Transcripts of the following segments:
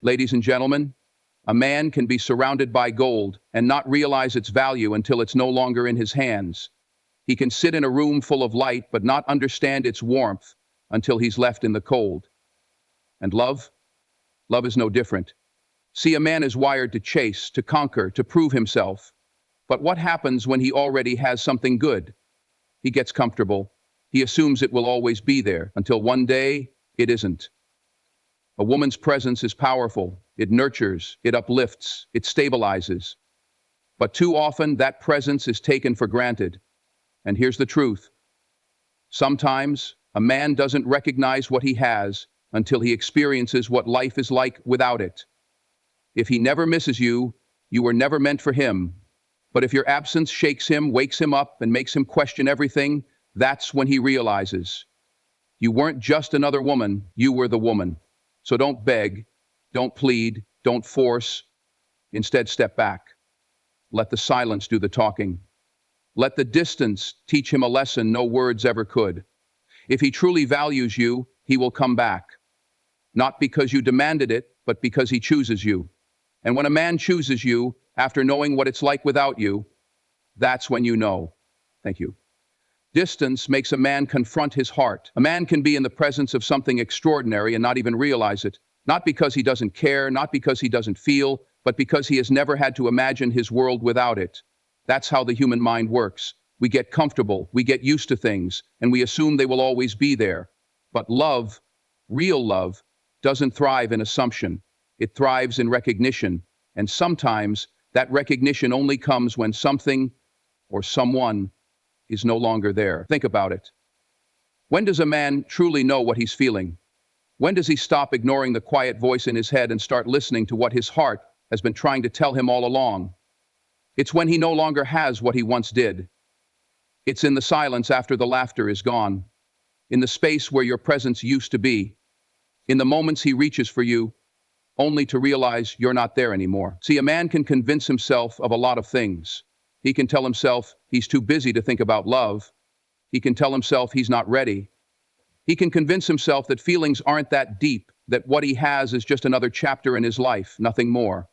Ladies and gentlemen, a man can be surrounded by gold and not realize its value until it's no longer in his hands. He can sit in a room full of light but not understand its warmth until he's left in the cold. And love? Love is no different. See, a man is wired to chase, to conquer, to prove himself. But what happens when he already has something good? He gets comfortable. He assumes it will always be there until one day it isn't. A woman's presence is powerful. It nurtures, it uplifts, it stabilizes. But too often that presence is taken for granted. And here's the truth. Sometimes a man doesn't recognize what he has until he experiences what life is like without it. If he never misses you, you were never meant for him. But if your absence shakes him, wakes him up, and makes him question everything, that's when he realizes. You weren't just another woman, you were the woman. So don't beg, don't plead, don't force. Instead, step back. Let the silence do the talking. Let the distance teach him a lesson no words ever could. If he truly values you, he will come back. Not because you demanded it, but because he chooses you. And when a man chooses you, after knowing what it's like without you, that's when you know. Thank you. Distance makes a man confront his heart. A man can be in the presence of something extraordinary and not even realize it, not because he doesn't care, not because he doesn't feel, but because he has never had to imagine his world without it. That's how the human mind works. We get comfortable, we get used to things, and we assume they will always be there. But love, real love, doesn't thrive in assumption. It thrives in recognition, and sometimes that recognition only comes when something or someone is no longer there. Think about it. When does a man truly know what he's feeling? When does he stop ignoring the quiet voice in his head and start listening to what his heart has been trying to tell him all along? It's when he no longer has what he once did. It's in the silence after the laughter is gone, in the space where your presence used to be, in the moments he reaches for you, only to realize you're not there anymore. See, a man can convince himself of a lot of things. He can tell himself he's too busy to think about love. He can tell himself he's not ready. He can convince himself that feelings aren't that deep, that what he has is just another chapter in his life, nothing more.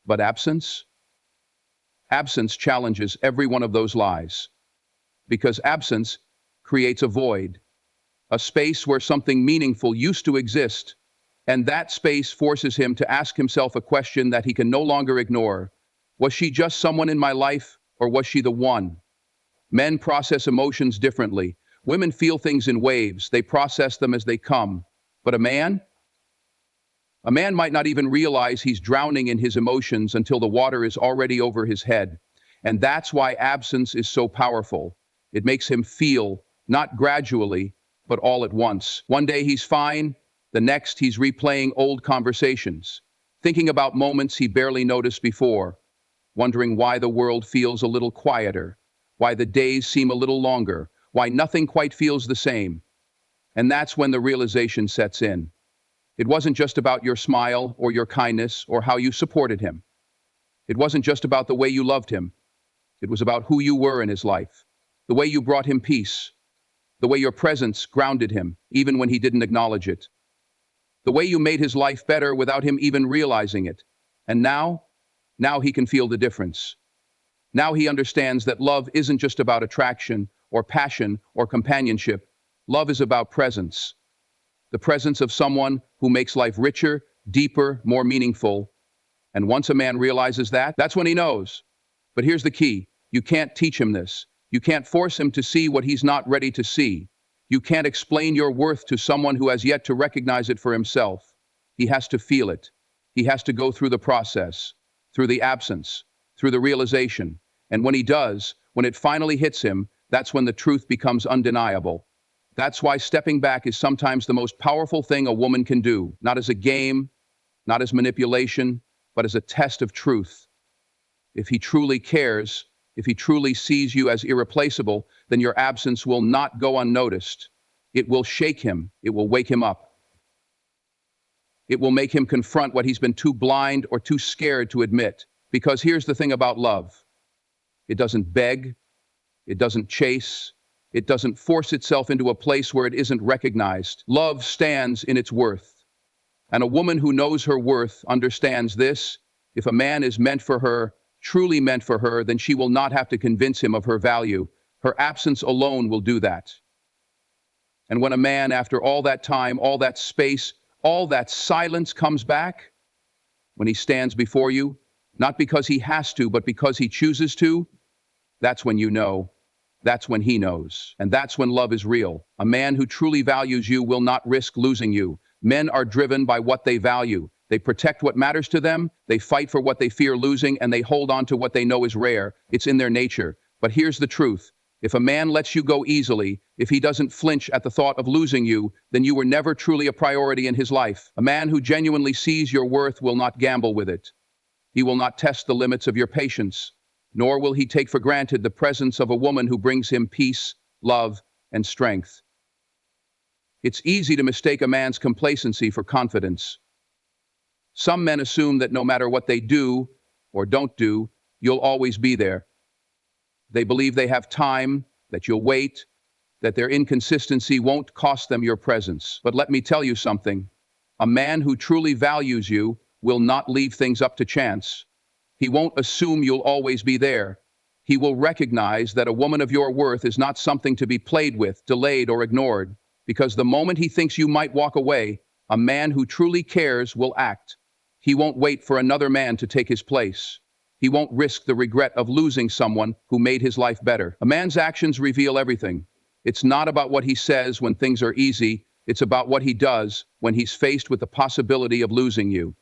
But absence? Absence challenges every one of those lies. Because absence creates a void, a space where something meaningful used to exist, and that space forces him to ask himself a question that he can no longer ignore. Was she just someone in my life, or was she the one? Men process emotions differently. Women feel things in waves. They process them as they come. But a man? A man might not even realize he's drowning in his emotions until the water is already over his head. And that's why absence is so powerful. It makes him feel, not gradually, but all at once. One day he's fine, the next he's replaying old conversations, thinking about moments he barely noticed before, wondering why the world feels a little quieter, why the days seem a little longer, why nothing quite feels the same. And that's when the realization sets in. It wasn't just about your smile or your kindness or how you supported him. It wasn't just about the way you loved him. It was about who you were in his life, the way you brought him peace, the way your presence grounded him, even when he didn't acknowledge it, the way you made his life better without him even realizing it. And now he can feel the difference. Now he understands that love isn't just about attraction or passion or companionship. Love is about presence. The presence of someone who makes life richer, deeper, more meaningful. And once a man realizes that, that's when he knows. But here's the key. You can't teach him this. You can't force him to see what he's not ready to see. You can't explain your worth to someone who has yet to recognize it for himself. He has to feel it. He has to go through the process, through the absence, through the realization. And when he does, when it finally hits him, that's when the truth becomes undeniable. That's why stepping back is sometimes the most powerful thing a woman can do, not as a game, not as manipulation, but as a test of truth. If he truly cares, if he truly sees you as irreplaceable, then your absence will not go unnoticed. It will shake him. It will wake him up. It will make him confront what he's been too blind or too scared to admit. Because here's the thing about love. It doesn't beg. It doesn't chase. It doesn't force itself into a place where it isn't recognized. Love stands in its worth. And a woman who knows her worth understands this. If a man is meant for her, truly meant for her, then she will not have to convince him of her value. Her absence alone will do that. And when a man, after all that time, all that space, all that silence comes back, when he stands before you, not because he has to, but because he chooses to, that's when you know. That's when he knows. And that's when love is real. A man who truly values you will not risk losing you. Men are driven by what they value. They protect what matters to them, they fight for what they fear losing, and they hold on to what they know is rare. It's in their nature. But here's the truth. If a man lets you go easily, if he doesn't flinch at the thought of losing you, then you were never truly a priority in his life. A man who genuinely sees your worth will not gamble with it. He will not test the limits of your patience, nor will he take for granted the presence of a woman who brings him peace, love, and strength. It's easy to mistake a man's complacency for confidence. Some men assume that no matter what they do or don't do, you'll always be there. They believe they have time, that you'll wait, that their inconsistency won't cost them your presence. But let me tell you something. A man who truly values you will not leave things up to chance. He won't assume you'll always be there. He will recognize that a woman of your worth is not something to be played with, delayed, or ignored. Because the moment he thinks you might walk away, a man who truly cares will act. He won't wait for another man to take his place. He won't risk the regret of losing someone who made his life better. A man's actions reveal everything. It's not about what he says when things are easy. It's about what he does when he's faced with the possibility of losing you.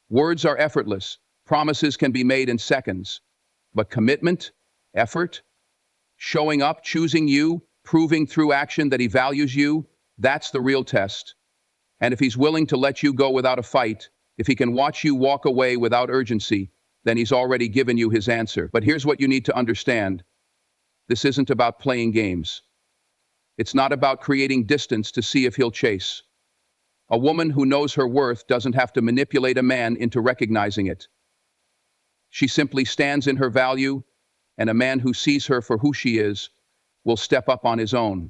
Words are effortless. Promises can be made in seconds. But commitment, effort, showing up, choosing you, proving through action that he values you, that's the real test. And if he's willing to let you go without a fight, if he can watch you walk away without urgency, then he's already given you his answer. But here's what you need to understand. This isn't about playing games. It's not about creating distance to see if he'll chase. A woman who knows her worth doesn't have to manipulate a man into recognizing it. She simply stands in her value, and a man who sees her for who she is will step up on his own.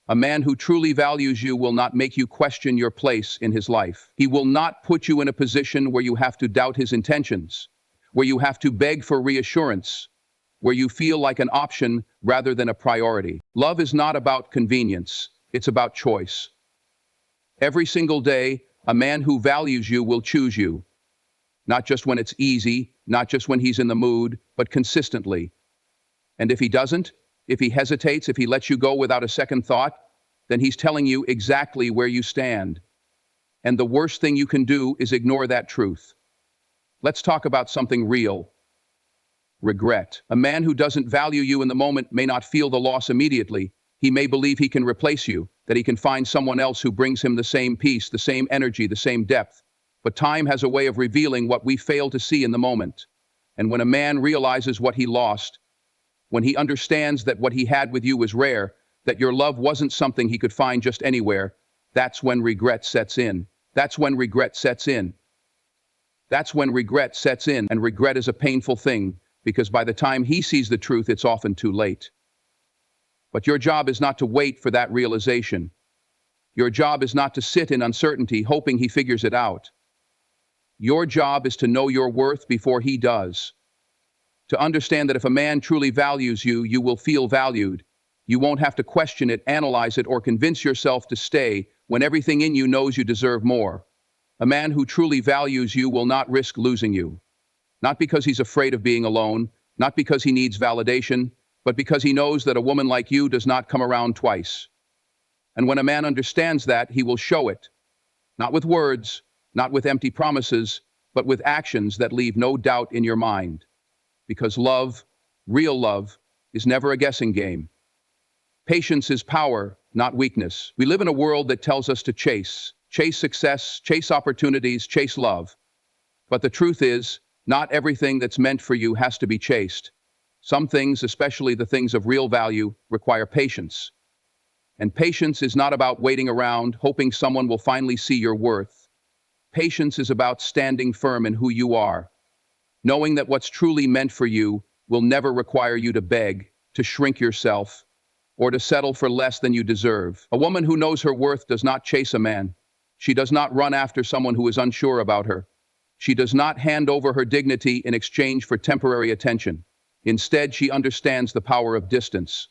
A man who truly values you will not make you question your place in his life. He will not put you in a position where you have to doubt his intentions, where you have to beg for reassurance, where you feel like an option rather than a priority. Love is not about convenience, it's about choice. Every single day, a man who values you will choose you. Not just when it's easy, not just when he's in the mood, but consistently. And if he doesn't, if he hesitates, if he lets you go without a second thought, then he's telling you exactly where you stand. And the worst thing you can do is ignore that truth. Let's talk about something real. Regret. A man who doesn't value you in the moment may not feel the loss immediately. He may believe he can replace you, that he can find someone else who brings him the same peace, the same energy, the same depth. But time has a way of revealing what we fail to see in the moment. And when a man realizes what he lost, when he understands that what he had with you was rare, that your love wasn't something he could find just anywhere, that's when regret sets in. That's when regret sets in. That's when regret sets in, and regret is a painful thing, because by the time he sees the truth, it's often too late. But your job is not to wait for that realization. Your job is not to sit in uncertainty, hoping he figures it out. Your job is to know your worth before he does. To understand that if a man truly values you, you will feel valued. You won't have to question it, analyze it, or convince yourself to stay when everything in you knows you deserve more. A man who truly values you will not risk losing you. Not because he's afraid of being alone, not because he needs validation, but because he knows that a woman like you does not come around twice. And when a man understands that, he will show it. Not with words, not with empty promises, but with actions that leave no doubt in your mind. Because love, real love, is never a guessing game. Patience is power, not weakness. We live in a world that tells us to chase success, chase opportunities, chase love. But the truth is, not everything that's meant for you has to be chased. Some things, especially the things of real value, require patience. And patience is not about waiting around, hoping someone will finally see your worth. Patience is about standing firm in who you are. Knowing that what's truly meant for you will never require you to beg, to shrink yourself, or to settle for less than you deserve. A woman who knows her worth does not chase a man. She does not run after someone who is unsure about her. She does not hand over her dignity in exchange for temporary attention. Instead, she understands the power of distance.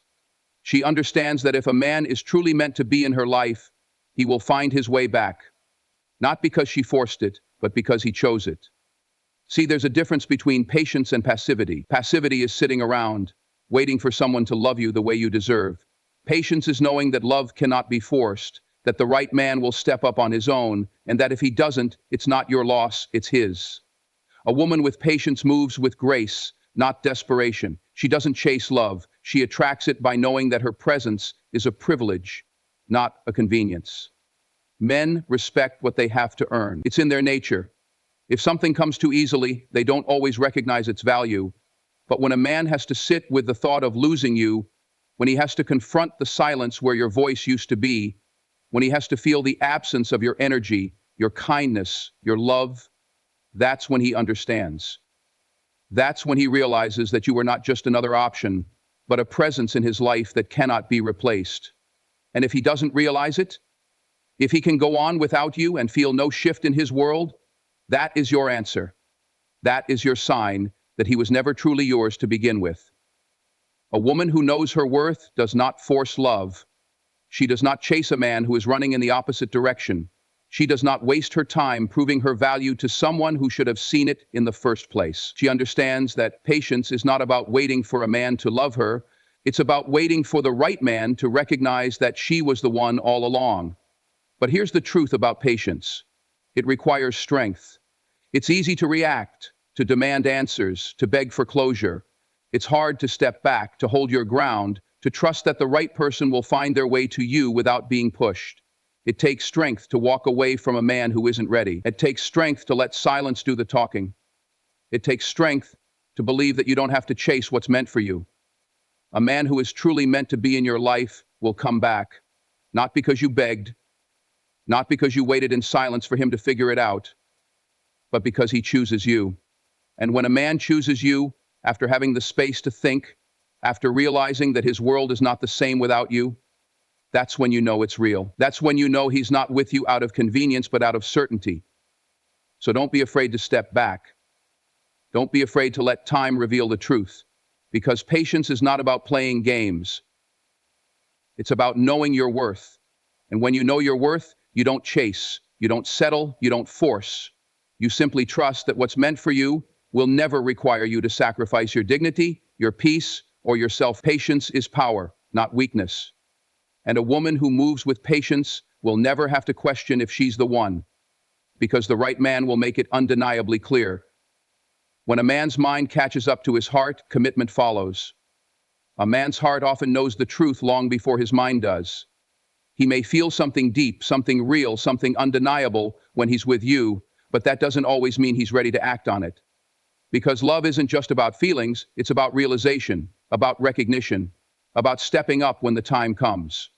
She understands that if a man is truly meant to be in her life, he will find his way back. Not because she forced it, but because he chose it. See, there's a difference between patience and passivity. Passivity is sitting around, waiting for someone to love you the way you deserve. Patience is knowing that love cannot be forced, that the right man will step up on his own, and that if he doesn't, it's not your loss, it's his. A woman with patience moves with grace, not desperation. She doesn't chase love. She attracts it by knowing that her presence is a privilege, not a convenience. Men respect what they have to earn. It's in their nature. If something comes too easily, they don't always recognize its value. But when a man has to sit with the thought of losing you, when he has to confront the silence where your voice used to be, when he has to feel the absence of your energy, your kindness, your love, that's when he understands. That's when he realizes that you are not just another option, but a presence in his life that cannot be replaced. And if he doesn't realize it, if he can go on without you and feel no shift in his world, that is your answer. That is your sign that he was never truly yours to begin with. A woman who knows her worth does not force love. She does not chase a man who is running in the opposite direction. She does not waste her time proving her value to someone who should have seen it in the first place. She understands that patience is not about waiting for a man to love her. It's about waiting for the right man to recognize that she was the one all along. But here's the truth about patience. It requires strength. It's easy to react, to demand answers, to beg for closure. It's hard to step back, to hold your ground, to trust that the right person will find their way to you without being pushed. It takes strength to walk away from a man who isn't ready. It takes strength to let silence do the talking. It takes strength to believe that you don't have to chase what's meant for you. A man who is truly meant to be in your life will come back, not because you begged, not because you waited in silence for him to figure it out, but because he chooses you. And when a man chooses you, after having the space to think, after realizing that his world is not the same without you, that's when you know it's real. That's when you know he's not with you out of convenience, but out of certainty. So don't be afraid to step back. Don't be afraid to let time reveal the truth, because patience is not about playing games. It's about knowing your worth. And when you know your worth, you don't chase, you don't settle, you don't force. You simply trust that what's meant for you will never require you to sacrifice your dignity, your peace, or your self. Patience is power, not weakness. And a woman who moves with patience will never have to question if she's the one, because the right man will make it undeniably clear. When a man's mind catches up to his heart, commitment follows. A man's heart often knows the truth long before his mind does. He may feel something deep, something real, something undeniable when he's with you, but that doesn't always mean he's ready to act on it. Because love isn't just about feelings, it's about realization, about recognition, about stepping up when the time comes.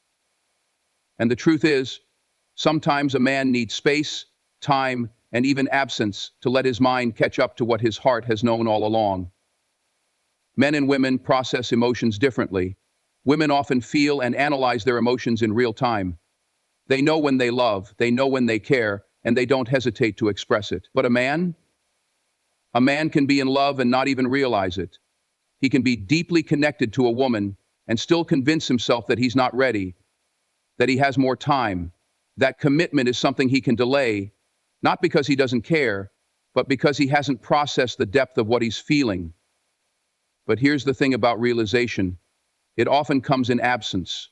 And the truth is, sometimes a man needs space, time, and even absence to let his mind catch up to what his heart has known all along. Men and women process emotions differently. Women often feel and analyze their emotions in real time. They know when they love, they know when they care, and they don't hesitate to express it. But a man? A man can be in love and not even realize it. He can be deeply connected to a woman and still convince himself that he's not ready, that he has more time, that commitment is something he can delay, not because he doesn't care, but because he hasn't processed the depth of what he's feeling. But here's the thing about realization. It often comes in absence.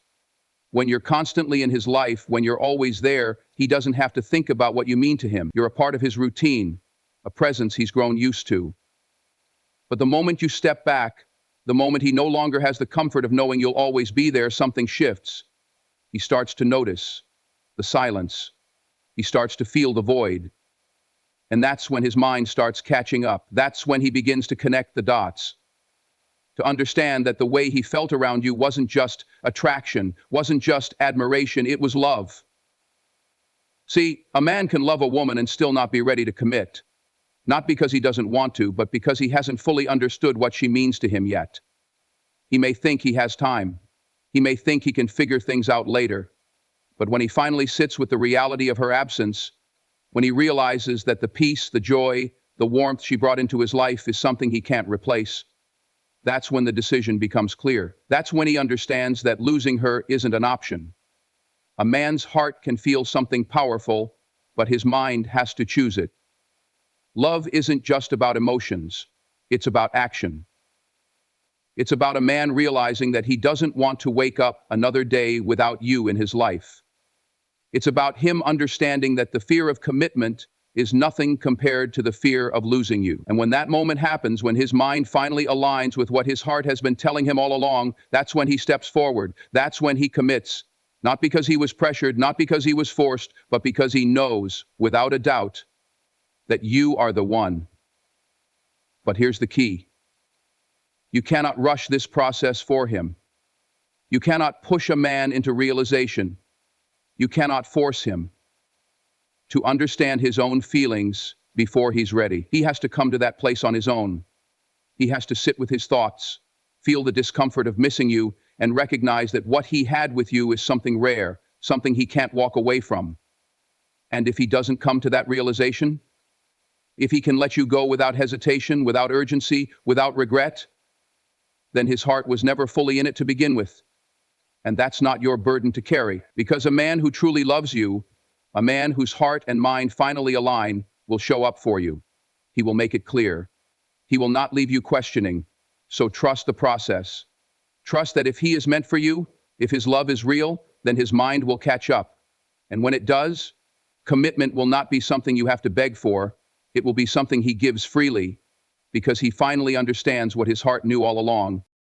When you're constantly in his life, when you're always there, he doesn't have to think about what you mean to him. You're a part of his routine, a presence he's grown used to. But the moment you step back, the moment he no longer has the comfort of knowing you'll always be there, something shifts. He starts to notice the silence. He starts to feel the void. And that's when his mind starts catching up. That's when he begins to connect the dots. To understand that the way he felt around you wasn't just attraction, wasn't just admiration, it was love. See, a man can love a woman and still not be ready to commit. Not because he doesn't want to, but because he hasn't fully understood what she means to him yet. He may think he has time. He may think he can figure things out later. But when he finally sits with the reality of her absence, when he realizes that the peace, the joy, the warmth she brought into his life is something he can't replace, that's when the decision becomes clear. That's when he understands that losing her isn't an option. A man's heart can feel something powerful, but his mind has to choose it. Love isn't just about emotions, it's about action. It's about a man realizing that he doesn't want to wake up another day without you in his life. It's about him understanding that the fear of commitment is nothing compared to the fear of losing you. And when that moment happens, when his mind finally aligns with what his heart has been telling him all along, that's when he steps forward. That's when he commits. Not because he was pressured, not because he was forced, but because he knows, without a doubt, that you are the one. But here's the key. You cannot rush this process for him. You cannot push a man into realization. You cannot force him to understand his own feelings before he's ready. He has to come to that place on his own. He has to sit with his thoughts, feel the discomfort of missing you, and recognize that what he had with you is something rare, something he can't walk away from. And if he doesn't come to that realization, if he can let you go without hesitation, without urgency, without regret, then his heart was never fully in it to begin with. And that's not your burden to carry, because a man who truly loves you, a man whose heart and mind finally align, will show up for you. He will make it clear. He will not leave you questioning. So trust the process. Trust that if he is meant for you, if his love is real, then his mind will catch up. And when it does, commitment will not be something you have to beg for. It will be something he gives freely, because he finally understands what his heart knew all along,